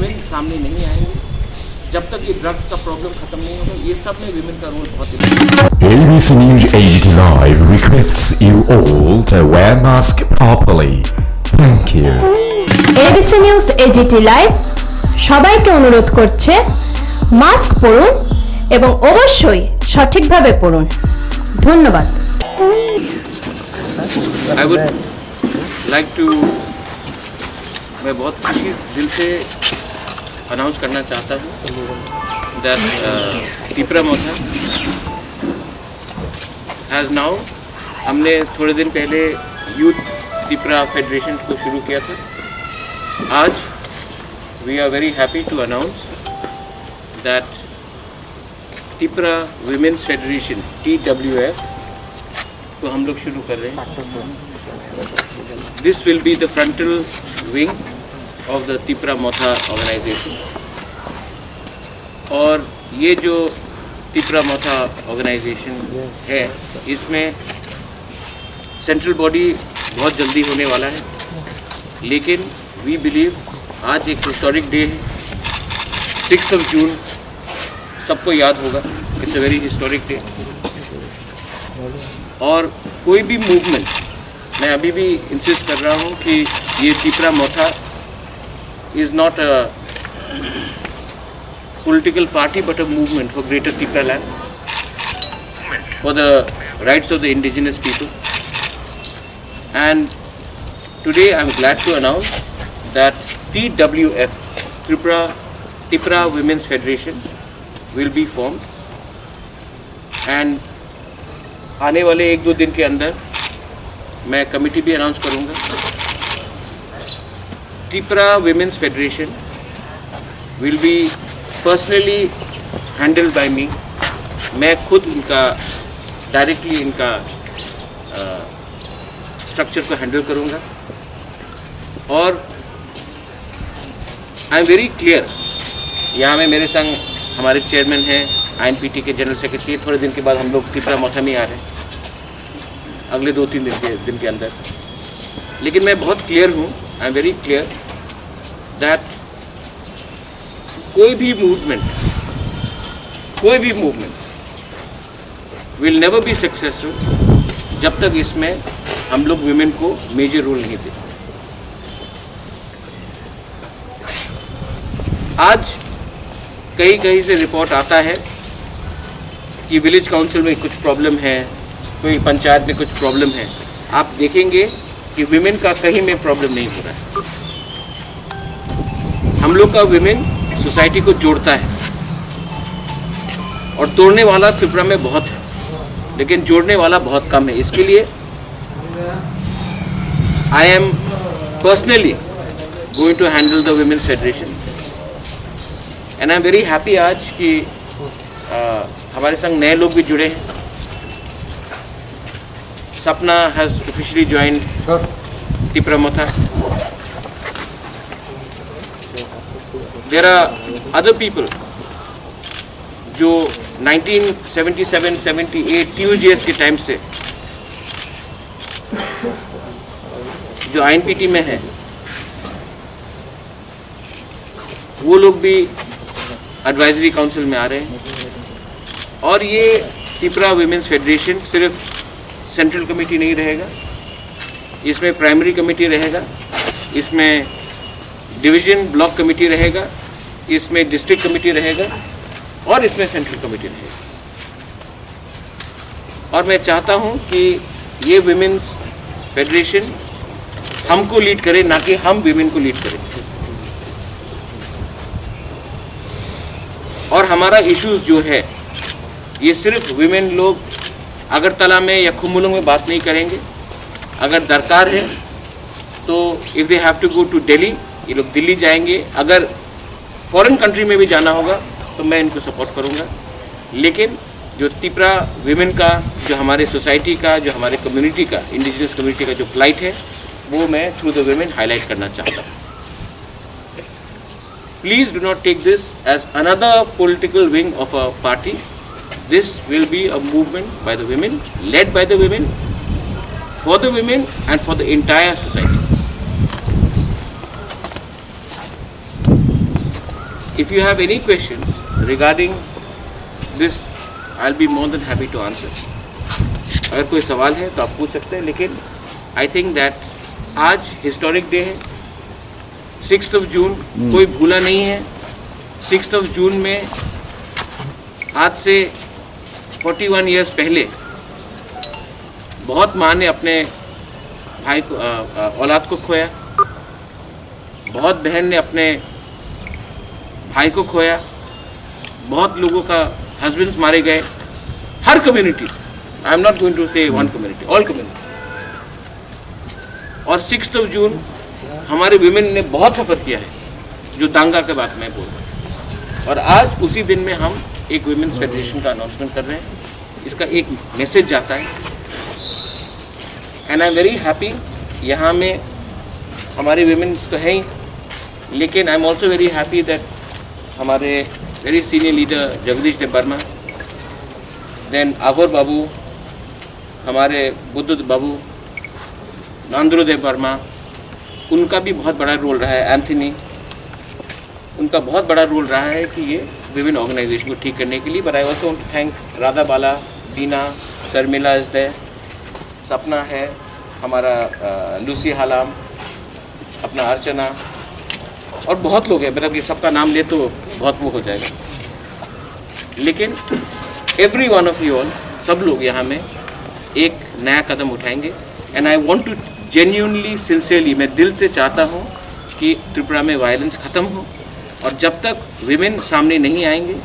Women सामने नहीं आएंगे, जब तक ये ड्रग्स का प्रॉब्लम खत्म नहीं होगा, ये सब में विमेन का रोल बहुत इम्पोर्टेंट है। ABC News AGT Live requests you all to wear mask properly. Thank you. ABC News AGT Live সবাইকে অনুরোধ করছে মাস্ক পরুন এবং অবশ্যই সঠিকভাবে পরুন। ধন্যবাদ। I would like to मैं बहुत खुशी दिल से अनाउंस करना चाहता हूँ that Tipra Motha has now, हमने थोड़े दिन पहले यूथ तिपरा फेडरेशन को शुरू किया था। आज we are very happy to announce that Tipra women's federation TWF को हम लोग शुरू कर रहे हैं। This will be the frontal wing of the Tipra Motha organization। और ये जो तिपरा मोथा organization है, इसमें सेंट्रल बॉडी बहुत जल्दी होने वाला है, लेकिन we believe आज एक हिस्टोरिक डे है, 6 जून सबको याद होगा, it's a very historic day. और कोई भी मूवमेंट, मैं अभी भी इंसिस्ट कर रहा हूँ कि ये Tipra Motha is not a political party but a movement for greater Tipra land, for the rights of the indigenous people. And today I am glad to announce that TWF, Tipra Women's Federation, will be formed, and आने वाले 1-2 दिन के अंदर मैं committee भी announce करूँगा। Tipra Women's Federation will be personally handled by me। मैं खुद इनका डायरेक्टली इनका स्ट्रक्चर को हैंडल करूँगा। और आई एम वेरी क्लियर, यहाँ में मेरे संग हमारे चेयरमैन हैं, INPT के जनरल सेक्रेटरी। थोड़े दिन के बाद हम लोग तिपरा मोथा में आ रहे हैं, अगले 2-3 दिन के अंदर। लेकिन मैं बहुत क्लियर हूँ, आई एम वेरी क्लियर दैट कोई भी movement will never be successful जब तक इसमें हम लोग वुमेन को मेजर रोल नहीं देते। आज कहीं से रिपोर्ट आता है कि विलेज काउंसिल में कुछ प्रॉब्लम है, कोई पंचायत में कुछ प्रॉब्लम है। आप देखेंगे कि वुमेन का कहीं में प्रॉब्लम नहीं हो रहा है। हम लोग का वुमेन सोसाइटी को जोड़ता है, और तोड़ने वाला त्रिपुरा में बहुत है, लेकिन जोड़ने वाला बहुत कम है। इसके लिए I am personally going to handle the women's federation, and I am very happy आज कि हमारे संग नए लोग भी जुड़े हैं। सपना has officially join Tipra Motha. There are other people जो 1977-78 TUGS के टाइम से जो INPT में है, वो लोग भी एडवाइजरी काउंसिल में आ रहे हैं। और ये तिपरा विमेंस फेडरेशन सिर्फ सेंट्रल कमेटी नहीं रहेगा, इसमें प्राइमरी कमेटी रहेगा, इसमें डिवीजन ब्लॉक कमेटी रहेगा, इसमें डिस्ट्रिक्ट कमेटी रहेगा, और इसमें सेंट्रल कमेटी रहेगा। और मैं चाहता हूं कि ये विमेंस फेडरेशन हमको लीड करे, ना कि हम विमेन को लीड करें। और हमारा इश्यूज जो है, ये सिर्फ विमेन लोग अगरतला में या खुम्बुलुंग में बात नहीं करेंगे। अगर दरकार है तो if they have to go to Delhi, ये लोग दिल्ली जाएंगे। अगर फॉरेन कंट्री में भी जाना होगा तो मैं इनको सपोर्ट करूंगा। लेकिन जो तिपरा विमेन का, जो हमारे सोसाइटी का, जो हमारे कम्युनिटी का, इंडिजिनस कम्युनिटी का जो प्लाइट है, वो मैं थ्रू द विमेन हाईलाइट करना चाहता हूँ। Please do not take this as another political wing of a party. This will be a movement by the women, led by the women, for the women and for the entire society. if you have any questions regarding this, I'll be more than happy to answer. अगर कोई सवाल है तो आप पूछ सकते हैं, लेकिन आई थिंक दैट आज हिस्टोरिक डे है, 6 जून कोई भूला नहीं है। 6 जून में आज से 41 ईयर्स पहले बहुत माँ ने अपने भाई को औलाद को खोया, बहुत बहन ने अपने भाई को खोया, बहुत लोगों का हस्बैंड्स मारे गए, हर कम्युनिटी से। I am not going to say one community, all community. और 6 जून हमारे विमेन ने बहुत सफ़र किया है, जो दांगा के बात में बोल रहा हूँ। और आज उसी दिन में हम एक विमेन्स फेडरेशन का अनाउंसमेंट कर रहे हैं, इसका एक मैसेज जाता है। And I am very happy, यहाँ में हमारे विमेन्स तो हैं ही, लेकिन I am also very happy that हमारे वेरी सीनियर लीडर जगदीश देव वर्मा, देन आगोर बाबू, हमारे बुद्ध बाबू, नांद्रो देव वर्मा, उनका भी बहुत बड़ा रोल रहा है। एंथनी, उनका बहुत बड़ा रोल रहा है कि ये विभिन्न ऑर्गेनाइजेशन को ठीक करने के लिए। But I also want to thank Radha Bala, Dina, Sharmila is there, Sapna है, हमारा लूसी हालाम, अपना अर्चना, और बहुत लोग हैं। मतलब कि सबका नाम ले तो बहुत वो हो जाएगा, लेकिन every one of you all, सब लोग यहाँ में एक नया कदम उठाएंगे। And I want to genuinely, sincerely, मैं दिल से चाहता हूँ कि त्रिपुरा में वायलेंस ख़त्म हो। और जब तक विमेन सामने नहीं आएंगे,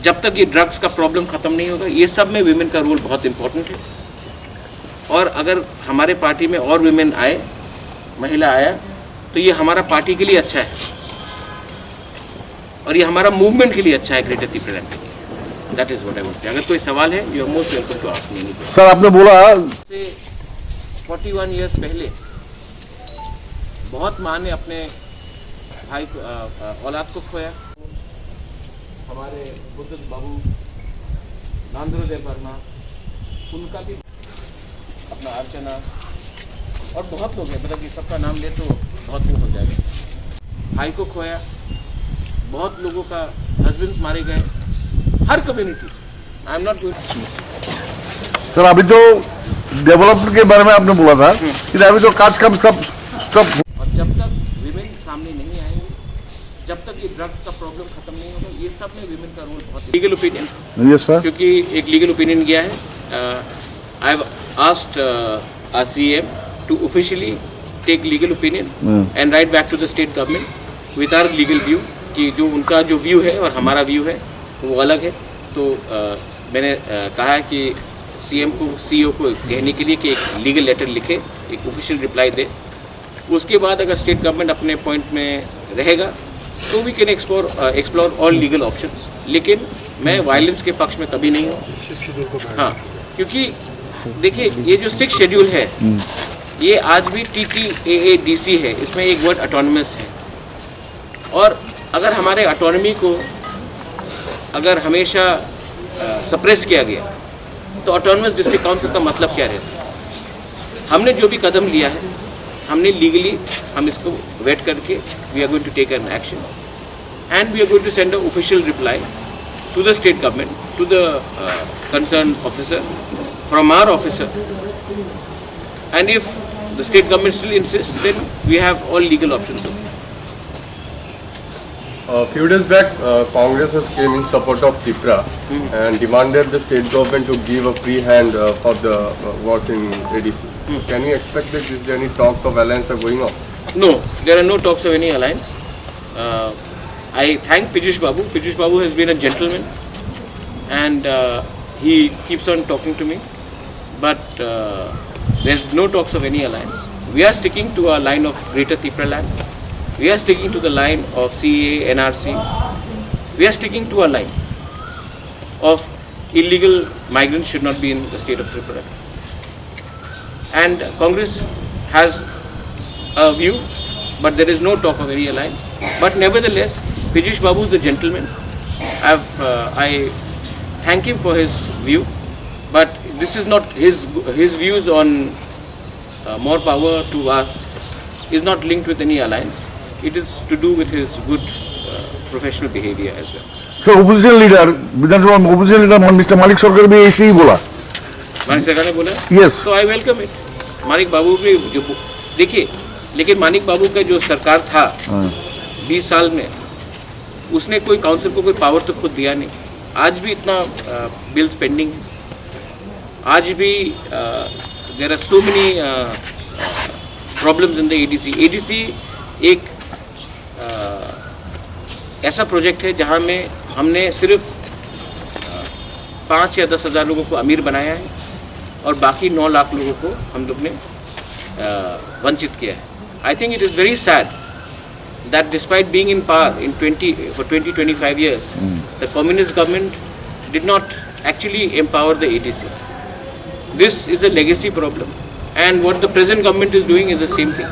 जब तक ये ड्रग्स का प्रॉब्लम ख़त्म नहीं होगा, ये सब में विमेन का रोल बहुत इम्पोर्टेंट है। और अगर हमारे पार्टी में और विमेन आए, महिला आया, तो ये हमारा पार्टी के लिए अच्छा है, और ये हमारा मूवमेंट के लिए अच्छा है, ग्रेटर त्रिपुरा के लिए। That is what I want. अगर कोई सवाल है, you are most welcome to ask me. Sir, आपने बोला 41 ईयर्स पहले बहुत माँ ने अपने भाई को औलाद को खोया, हमारे बुद्ध बाबू, नांद्रो देव वर्मा, उनका भी, अपना अर्चना, और बहुत लोग हैं। मतलब कि सबका नाम ले तो बहुत वो हो जाएगा। भाई को खोया, बहुत लोगों का हस्बैंड्स मारे गए, हर कम्युनिटी से। I am not going. Sir, अभी तो डेवलपमेंट के बारे में आपने बोला था कि अभी तो काज काम सब स्टॉप। और जब तक विमेन सामने नहीं आएंगे, जब तक ये ड्रग्स का प्रॉब्लम खत्म नहीं होगा, ये सब में विमेन का रोल बहुत। लीगल ओपिनियन, यस सर, क्योंकि एक लीगल ओपिनियन गया है। I have asked our CM to officially take legal opinion and write back to the state government with our legal view, कि जो उनका जो व्यू है और हमारा व्यू है वो अलग है। तो मैंने कहा कि सीएम को, सीईओ को कहने के लिए कि एक लीगल लेटर लिखे, एक ऑफिशियल रिप्लाई दे। उसके बाद अगर स्टेट गवर्नमेंट अपने पॉइंट में रहेगा तो we can explore all legal options. लेकिन मैं वायलेंस के पक्ष में कभी नहीं हूँ। हाँ, क्योंकि देखिए, ये जो 6 शेड्यूल है, ये आज भी TTAADC है, इसमें एक वर्ड ऑटोनमस है। और अगर हमारे ऑटोनॉमी को अगर हमेशा सप्रेस किया गया, तो ऑटोनमस डिस्ट्रिक्ट काउंसिल का मतलब क्या रहता है? हमने जो भी कदम लिया है, हमने लीगली, हम इसको वेट करके we are going to take an action and we are going to send a official reply to the state government, to the concern officer from our officer. And if the state government still insist, then we have all legal options. A few days back, Congress has came in support of Tripura and demanded the state government to give a free hand for the work in ADC. Can we expect that is there any talks of alliance are going on? No, there are no talks of any alliance. I thank Piyush Babu. Piyush Babu has been a gentleman, and he keeps on talking to me. But there's no talks of any alliance. We are sticking to our line of Greater Tripura land. We are sticking to the line of CAA, NRC. We are sticking to our line of illegal migrants should not be in the state of Tripura. And Congress has a view, but there is no talk of any alliance. But nevertheless, Piyush Babu is a gentleman. I thank him for his view, but this is not his views on more power to us is not linked with any alliance. It is to do with his good professional behavior as well. Sir opposition leader विधानसभा में opposition leader mister मालिक सरकार भी ऐसे ही बोला. मानिक सरकार ने बोला Yes. तो आई वेलकम इट. मानिक बाबू भी जो देखिए, लेकिन मानिक बाबू का जो सरकार था 20 साल में, उसने कोई काउंसिल को कोई पावर तो खुद दिया नहीं. आज भी इतना बिल्स पेंडिंग है. आज भी there are so many problems in the ADC. ADC एक ऐसा प्रोजेक्ट है जहां में हमने सिर्फ 5 या 10 हज़ार लोगों को अमीर बनाया है और बाकी 9 लाख लोगों को हम लोग ने वंचित किया है. I think it is very sad that despite being in power in 20-25 years, the communist government did not actually empower the ADC. This is a legacy problem, and what the present government is doing is the same thing.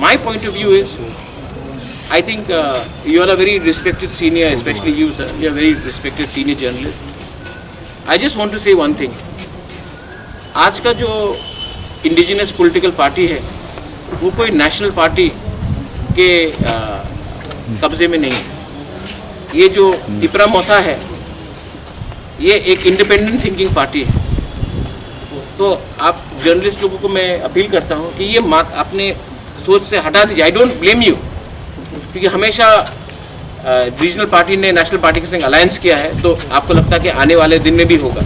My point of view is, I think you are a very respected senior, especially you, sir. You are a very respected senior journalist. I just want to say one thing. आज का जो indigenous political party है, वो कोई national party के कब्जे में नहीं है. ये जो तिपरा मोथा है, ये एक इंडिपेंडेंट थिंकिंग पार्टी है. तो आप जर्नलिस्ट लोगों को मैं अपील करता हूँ कि ये अपने सोच से हटा दीजिए. आई डोंट ब्लेम यू, क्योंकि हमेशा रीजनल पार्टी ने नेशनल पार्टी के संग अलायंस किया है, तो आपको लगता है कि आने वाले दिन में भी होगा.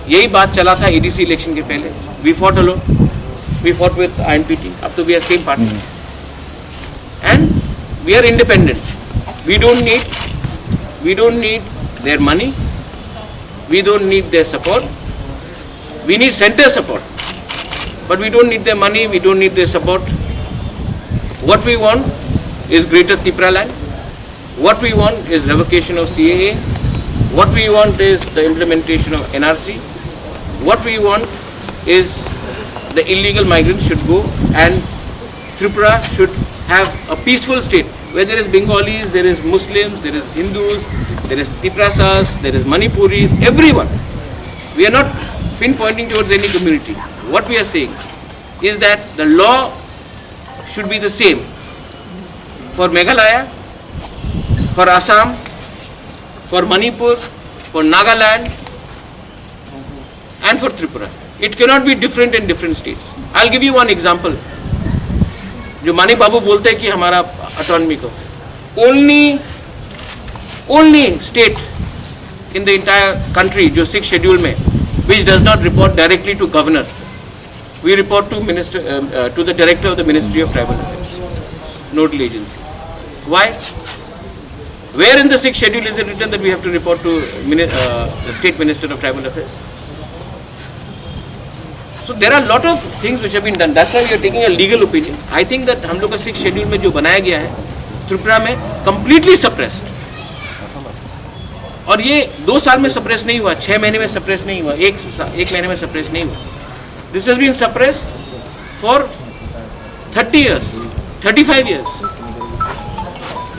यही बात चला था एडीसी इलेक्शन के पहले. We fought alone, we fought with INPT. अब तो we are same party and we are independent. We don't need their money, we don't need their support. We need center support, but we don't need their money, we don't need their support. What we want is greater Tripura land. What we want is revocation of CAA. What we want is the implementation of NRC. What we want is the illegal migrants should go, and Tripura should have a peaceful state where there is Bengalis, there is Muslims, there is Hindus, there is Tiprasas, there is Manipuris, everyone. We are not pinpointing towards any community. What we are saying is that the law should be the same for Meghalaya, for Assam, for Manipur, for Nagaland, and for Tripura. It cannot be different in different states. I'll give you one example. जो मानिक बाबू बोलते हैं कि हमारा autonomy को, only state in the entire country जो 6 schedule में which does not report directly to governor, we report to minister, to the director of the ministry of tribal affairs, nodal agency. Why? Where in the 6th schedule is it written that we have to report to the state minister of tribal affairs? So there are a lot of things which have been done. That's why we are taking a legal opinion. I think that हम लोग का 6th schedule में जो बनाया गया है त्रिपुरा में completely suppressed. और ये 2 साल में suppress नहीं हुआ, 6 महीने में suppress नहीं हुआ, एक महीने में suppress नहीं हुआ. This has been suppressed for 30 years, 35 years.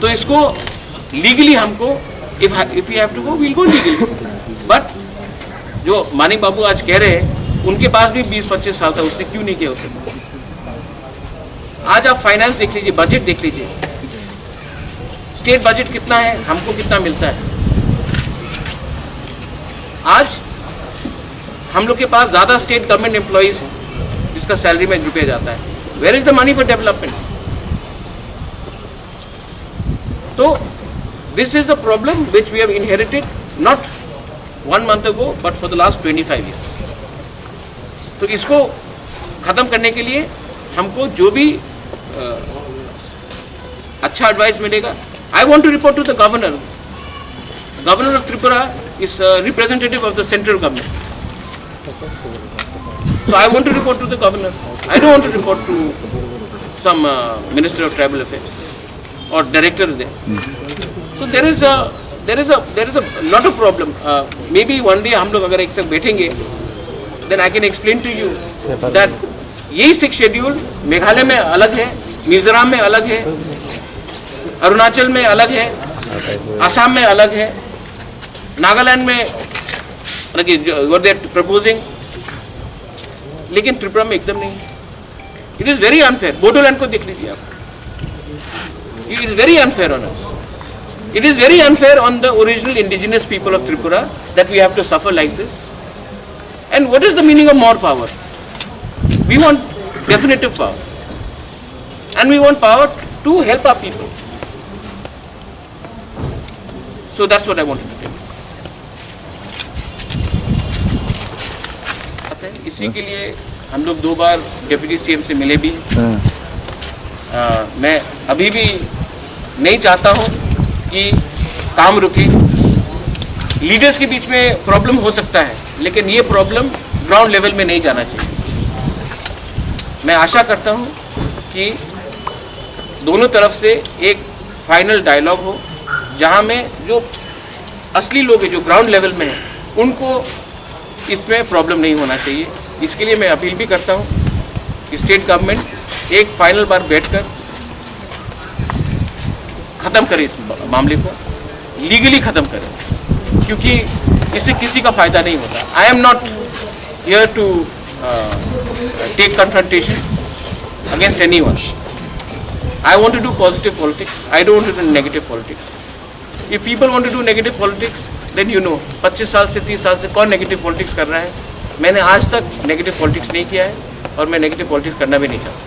तो इसको legally हमको if we have to go, we'll go legally. But जो मानिक बाबू आज कह रहे हैं, उनके पास भी 20-25 साल था, उसने क्यों नहीं किया उसे? आज आप फाइनेंस देख लीजिए, बजट देख लीजिए, स्टेट बजट कितना है, हमको कितना मिलता है. आज हम लोग के पास ज्यादा स्टेट गवर्नमेंट एम्प्लॉइज हैं जिसका सैलरी में रुपया जाता है. Where is the money for development? तो this is a problem which we have inherited not 1 month ago but for the last 25 years. तो इसको ख़त्म करने के लिए हमको जो भी अच्छा एडवाइस मिलेगा. I want to report to the governor. Governor of Tripura is representative of the central government. So I want to report to the governor. I don't want to report to some minister of tribal affairs और director there. So there is a lot of problem. Maybe one day हम लोग अगर एक साथ बैठेंगे, then I can explain to you that यही 6 schedule Meghalaya में अलग है, मिजोरम में अलग है, अरुणाचल में अलग है, असम में अलग है, नागालैंड में what they are proposing, लेकिन त्रिपुरा में एकदम नहीं. It is very unfair. Bodoland को देख लीजिए आप. It is very unfair on us. It is very unfair on the original indigenous people of Tripura that we have to suffer like this. And what is the meaning of more power? We want definitive power. And we want power to help our people. So that's what I wanted to tell you. इसी के लिए हम लोग 2 बार deputy CM से मिले भी। मैं अभी भी नहीं चाहता हूं कि काम रुके। लीडर्स के बीच में प्रॉब्लम हो सकता है, लेकिन ये प्रॉब्लम ग्राउंड लेवल में नहीं जाना चाहिए। मैं आशा करता हूं कि दोनों तरफ से एक फाइनल डायलॉग हो, जहां में जो असली लोग हैं, जो ग्राउंड लेवल में हैं, उनको इसमें प्रॉब्लम नहीं होना चाहिए। इसके लिए मैं अपील भी करता हूं कि स्टेट गवर्नमेंट एक फाइनल बार बैठकर ख़त्म करे इस मामले को, लीगली ख़त्म करे, क्योंकि इससे किसी का फ़ायदा नहीं होता। I am not here to take confrontation against any one. I want to do positive politics. I don't want to do negative politics. If people want to do negative politics, then you know, 25 साल से 30 साल से कौन negative politics कर रहा है। मैंने आज तक negative politics नहीं किया है और मैं negative politics करना भी नहीं चाहता।